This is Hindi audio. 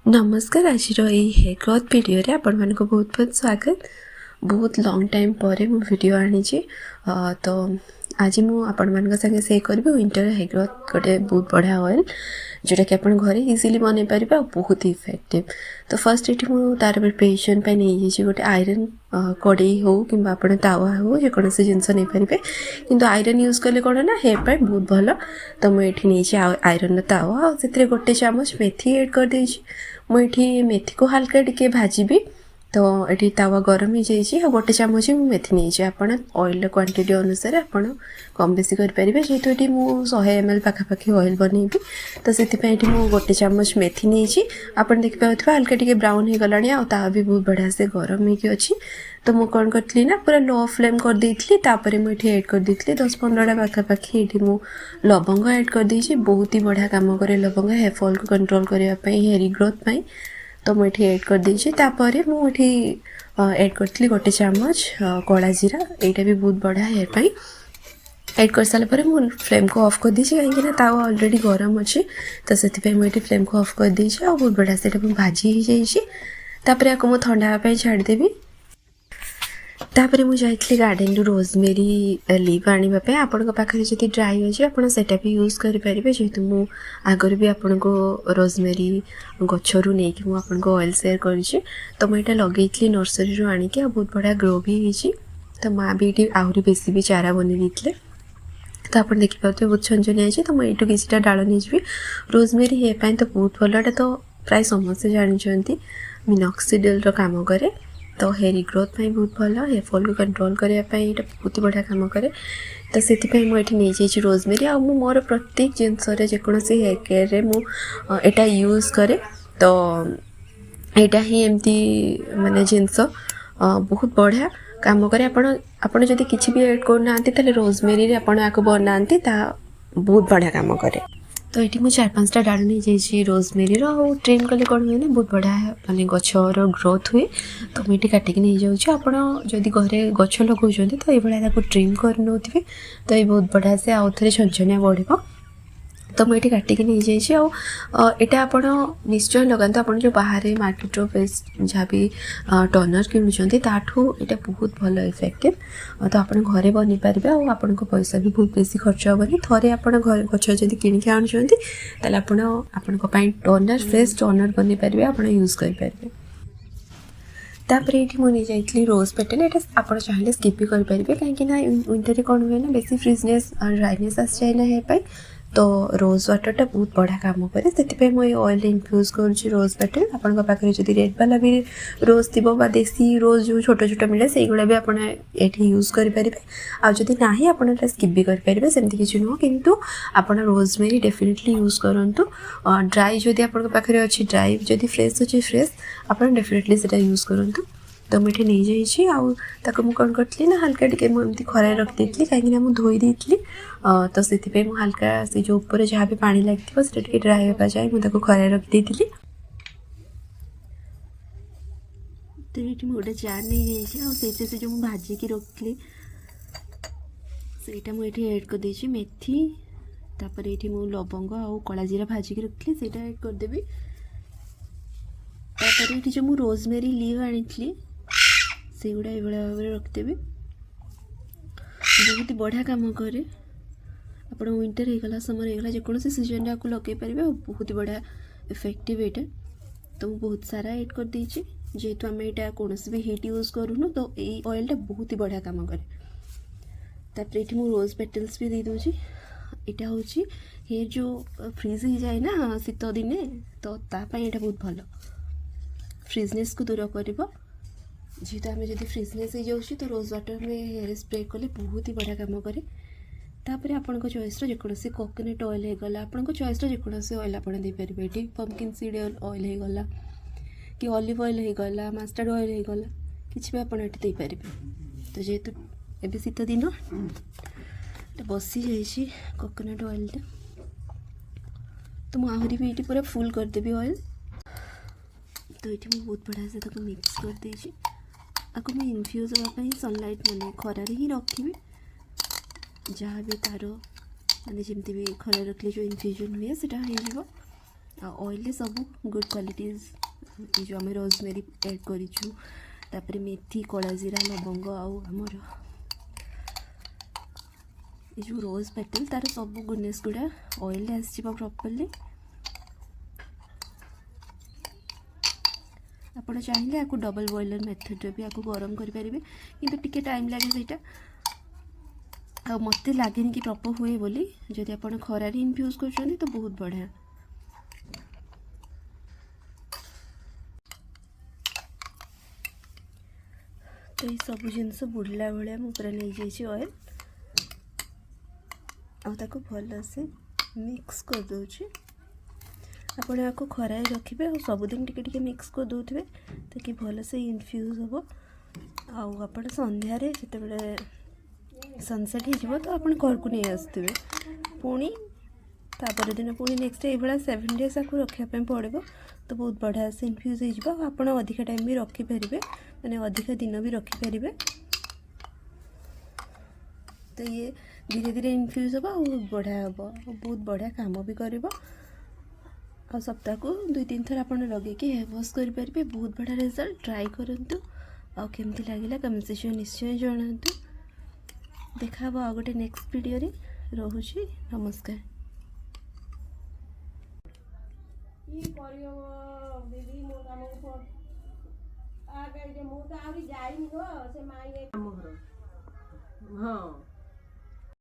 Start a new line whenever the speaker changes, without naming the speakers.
नमस्कार आज हेयर ग्रोथ वीडियो रे आपण मानको बहुत बहुत स्वागत। बहुत लॉन्ग टाइम पर मु वीडियो आनी तो आज मु आपण मान संगे से करबी विंटर हेयर ग्रोथ गोटे बहुत बढ़िया ऑयल जोटा कि आपण घरे इजीली बनै परिबे और बहुत ही इफेक्टिव। तो फर्स्ट एठी मु तार प्रिपरेशन पे नहीं जे गोटे आयरन कड़ई हो कि आपण तावा हो जे कोनसे जिंस नै परिबे किंतु आयरन यूज करले कोन ना हेयर पे बहुत भलो। तो मु एठी नै आयरन तावा और सेतरे गोटे चामच मेथी ऐड कर दे मुझे मेथी को हल्का टिके भाजी तो ये तावा गरम हो जाइए और गोटे चामच मेथी नहीं आप ऑयल क्वांटिटी अनुसार आप कम बेसी करेंगे जेहेतु ये मुझे 100 ml पाखापाखि ऑयल बनैबी तो से गोटे चामच मेथी नहीं आप देखिए हल्का टिके ब्राउन हो गला आ भी बहुत बढ़िया से गरम हो अच्छी। तो मुझे कौन करी ना पूरा लो फ्लेम कर देती मुझे एड कर दी 10-15 पाखापाखि ये मुझे लवंग एड कर दी बहुत ही बढ़िया काम करे लवंग हेयर फॉल को कंट्रोल करने हेयर ग्रोथ पाई। तो मुझे एड कर देती मुझे एड करी गोटे चामच कला जीरा यहाँ भी बहुत बढ़िया हेयर पाई एड कर सारापर मुझे फ्लेम को ऑफ कर दी कहीं तावा ऑलरेडी गरम अच्छे तो से मुझे फ्लेम को ऑफ कर दी और बहुत बढ़िया से भाजी हो जापर या मुझे ठंडा हाँपाई छाड़देवी। तापर मुझे जाइए गार्डन रु रोजमेरी लीव आने आपण पाखे जब ड्राई अच्छे आपटा भी यूज करेंगे जेहेतु मु आगर भी आपण को रोजमेरी गचरू नहीं कि मुझे ऑयल सेयर करी तो मुझे लगे नर्सरी रू आणिकी बहुत बढ़िया ग्रो भी होती। तो माँ भी ये आहरी बेसी भी चारा बन थे तो आप देखिए बहुत छंचनिया है। तो मुझे किसी डाल नहीं रोजमेरी हेयर तो बहुत भल तो प्राय समस्ते जानते मिनॉक्सिडिल काम करे तो हेयर ग्रोथ में बहुत भल हेयर फॉल को कंट्रोल करने बहुत बढ़िया काम करे। तो से मुझे नहीं जाइए रोजमेरी आ मोर प्रत्येक जिनस जेकोसी हेयर केयर रे मुझा यूज करे तो यहाँ ही एमती माने जिनस बहुत बढ़िया काम करे। आपण जदि किसी भी ऐड करना ताले रोजमेरी आपण या बनाती बहुत बढ़िया काम करे। तो ये मुझे 4-5टा डाल नहीं जाइए रोजमेरी ट्रेन कले कौन हुए ना बहुत बढ़िया माने गचर ग्रोथ हुए। तो मुझे काटिक नहीं जाऊँ आप जदि घरे गच लगाऊँ तो ये ट्रिम कर नौ तो ये बहुत बढ़िया से आउ थे छंचनिया बढ़। तो मुझे काटिक नहीं जाइए यहाँ आप निश्चय लगाते आप जो बाहर मार्केट बेस्ट जहाँ भी टनर किणुंट ताठू यहाँ बहुत भल इफेक्टिव। तो आप घरे बनी पारे आपन को पैसा भी बहुत बेसी खर्च हेनी थे आप घर गच जब किणिक आणुंट टनर फ्रेश टनर बन पारे आप यूज करेंगे। तापर ये मुझे जाइए रोज पेटल ये आप चाहिए स्किप भी करेंगे कहीं विंटर कौन हुए ना बेसी फ्रिजनेस और ड्राइनेस आस जाए ना हेयर पाई तो रोज वाटरटा बहुत बढ़िया काम करे से मुझे ऑयल इनफ्यूज करुँच रोज पेटल आपण पाखे जब रेड वाला भी रोज थी देसी रोज जो छोट छोट मिले से भी आप यूज करेंगे आदि ना आप स्किप भी करेंगे सेमती किसी नुह किंतु आप रोजमेरी डेफिनेटली यूज करूँ। ड्राई जदि आप अच्छी ड्राई जदि फ्रेश अच्छे फ्रेश आप डेफिनेटली से यूज करूँ। तो मुझे नहीं जाइए आक कौन करी ना हल्का टिके एमती खरार रखी कहीं मुझे धोई थी तो से हल्का से जो ऊपर जहाँ भी पानी लगे से ड्राई होगा जाए मुझे खरार रखी थी। तो ये गोटे जार नहीं जाइए से जो भाजिकी रखी से मुझे एड कर देती मेथी तापर ये मुझे लवंग आउ कला जीरा भाजिकी रखी से एड करदेवी। तापर ये जो मुझे रोजमेरी लीव आनी से गुड़ा ये भाव में रखदेवी बहुत बढ़िया काम करे आप विंटर होगा समर होगा जेकोसी सीजन आपको लगे पारे और बहुत बढ़िया इफेक्टिव यहाँ। तो बहुत सारा ऐड कर देती जेहेतु आम यहाँ कौन भी हिट यूज करूँ तो ये ऑयल बहुत ही बढ़िया काम करे। तापर ये मुझे रोज पेटल्स भी दे दूँगी यहाँ हूँ हेयर जो फ्रीज हो जाए ना शीत दिने तो तापाई यहाँ बहुत भल फ्रिजनेस को दूर कर जेहेतु आम जब फ्रिजनेस हो जाऊँ तो रोज वाटर में हेयर स्प्रे कले बहुत ही बढ़िया काम करे। तापर आपण चॉइस जेकोसी कोकोनट ऑयल होगला आपण चॉइस जेकोसी ऑयल आप पारे पंपकिन सीड ऑयल होगला कि ऑलिव ऑयल होगला मस्टर्ड ऑयल होगला किसी भी आपड़ ये पारे। तो जेहेतु एबे शीत दिन बसी जाइए कोकोनट ऑयल तो मुझे भी ये पूरा फुल करदेवी ऑयल। तो ये मुझे बहुत बढ़िया से मिक्स कर देती आपको मैं इनफ्यूज होगापी सनलाइट मैंने खरारे ही रखी जहाँ भी तार माने जमती भी खरार रखले जो इनफ्यूजन हुए से ऑयल सब गुड क्वालिटीज ये जो आम रोजमेरी एड करूँ तापर मेथी कला जीरा लवंग आमर ये जो रोज पेटल तार सब गुडनेस गुड़ा ऑयल आसो प्रॉपर्ली आपड़ चाहिए आपको डबल बॉयलर मेथड भी आपको गरम करेंगे कि टिके टाइम लगे सहीटा मत लगे कि प्रॉपर हुए बोली जदि आप खरार इनफ्यूज कर तो बहुत बढ़िया तो ये सब जिनस बुड़ला भाया मुझे नहीं जाइए ऑयल आपको भल से मिक्स कर दूची आपण आपको खराए रखिए और सबुदिन टिके मिक्स कर दौथे ताकि भल से इनफ्यूज हम आप संध्यारे जिते सनसेट हो तो आप घर को नहीं आसवे पुणी तापर दिन पुणी नेक्स्ट ये 7 डेज आपको रखापी पड़ो तो बहुत बढ़िया से इनफ्यूज हो आप अधिका टाइम भी रखिपारे मैंने अधिका दिन भी रखिपारे तो ये धीरे धीरे इनफ्यूज हम बहुत बढ़िया हम बहुत बढ़िया काम भी कर सप्ताह को 2-3 थर आप लगे हेयर वॉश करेंगे बहुत बढ़िया रिजल्ट ट्राई करूँ आमती लगे कमेंट सेक्शन निश्चय जनातु देखा आ गोटे नेक्स्ट वीडियो रे रोची नमस्कार।
हाँ